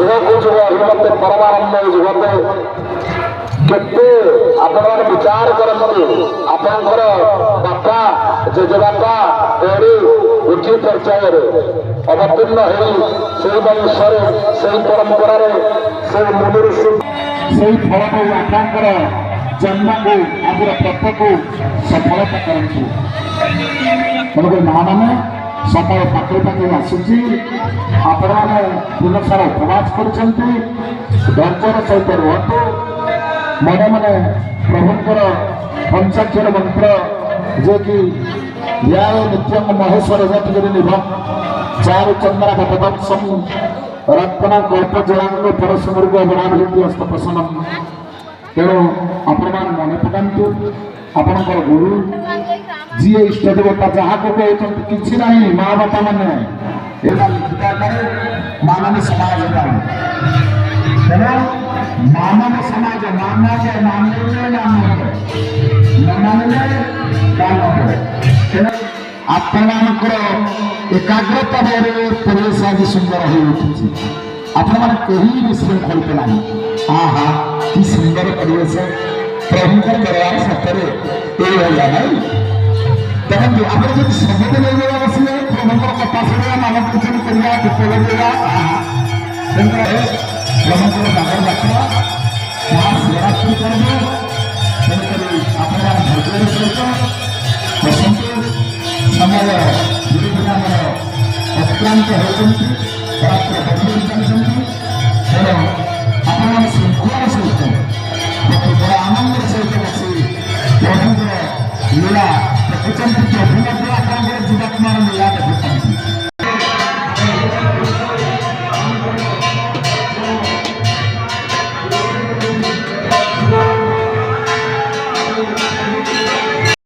ଯୁଗକୁ ଯୁଗ ମତେ ପରମାନନ୍ଦ ଯୁଗତେ କେତେ ଆପଣମାନେ ବିଚାର କରନ୍ତୁ। ଆପଣଙ୍କର ବାପା ଜେଜେବାପା ପଢ଼ି ଉଠି ପର୍ଯ୍ୟାୟରେ ଅବତୀର୍ଣ୍ଣ ହେଇ ସେଇ ବଂଶରେ ସେଇ ପରମ୍ପରାରେ ସେଇ ମୁନି ଋଷି ସେଇ ଫଳକୁ ଆପଣଙ୍କର ଜନ୍ମକୁ ଆଜିର ପ୍ରତ୍ୟକୁ ସଫଳତା କରନ୍ତୁ। ତେଣୁକରି ମାଆମାନେ ସକାଳ ପାଖରେ ପାଖରେ ଆସୁଛି। ଆପଣମାନେ ଦିନ ସାରା ଉପବାସ କରୁଛନ୍ତି। ଧୈର୍ଯ୍ୟର ସହିତ ରୁହନ୍ତୁ। ମନେ ମନେ ପ୍ରଭୁଙ୍କର ପଞ୍ଚାକ୍ଷର ମନ୍ତ୍ର ଯିଏକି ଧ୍ୟାୟ ନିତ୍ୟଂ ମହେଶ୍ୱର ଯତିଗିରି ନିଭଂ ଚାରୁ ଚନ୍ଦ୍ରା ପଦବଂଶଂ ରତ୍ନ କଳ୍ପ ଜଳାଙ୍ଗ ପରଶମୃଗ ବରାଭୀତି ହସ୍ତ ପ୍ରସନ୍ନମ୍। ତେଣୁ ଆପଣମାନେ ମନେ ପକାନ୍ତୁ ଆପଣଙ୍କର ଗୁରୁ ଯିଏ ଇଷ୍ଟ ଦେବତା ଯାହାକୁ କହୁଛନ୍ତି କିଛି ନାହିଁ। ମା ବାପା ମାନେ ଏଇଟା ଲିଖିତ ଆକାରେ ମାନବ ସମାଜ ତେଣୁ ମାନବ ସମାଜ ମାନବ ମାନିଲେ ତେଣୁ ଆପଣମାନଙ୍କର ଏକାଗ୍ରତା ବଳରେ ପରିବେଶ ଆଜି ସୁନ୍ଦର ହୋଇ ଉଠିଛି। ଆପଣମାନେ କେହି ବିଶୃଙ୍ଖଳିତ ନାହିଁ। ଆହା କି ସୁନ୍ଦର ପରିବେଶ ପ୍ରଭୁଙ୍କର ଦରବାର ସତରେ ଏଇଭଳିଆ ନାହିଁ। ଦେଖନ୍ତୁ ଆପଣ ଯଦି ସବୁଦିନ ଏଇଭଳିଆ ବସିଲେ ପ୍ରଭୁଙ୍କର କଥା ଶୁଣିବା ମାନବ କୀର୍ତ୍ତନ କରିବା ଗୀତ ଲଗେଇବା ପ୍ରଭୁଙ୍କର ଦାଦର ଯାତ୍ରା ମହା ଶିବରାତ୍ରି ପର୍ବ। ତେଣୁକରି ଆପଣମାନେ ଧୈର୍ଯ୍ୟର ସହିତ ବସନ୍ତୁ। ସମୟ ଧୀରେ ଧୀରେ ଆମର ଅକ୍ଲାନ୍ତ ହେଉଛନ୍ତି।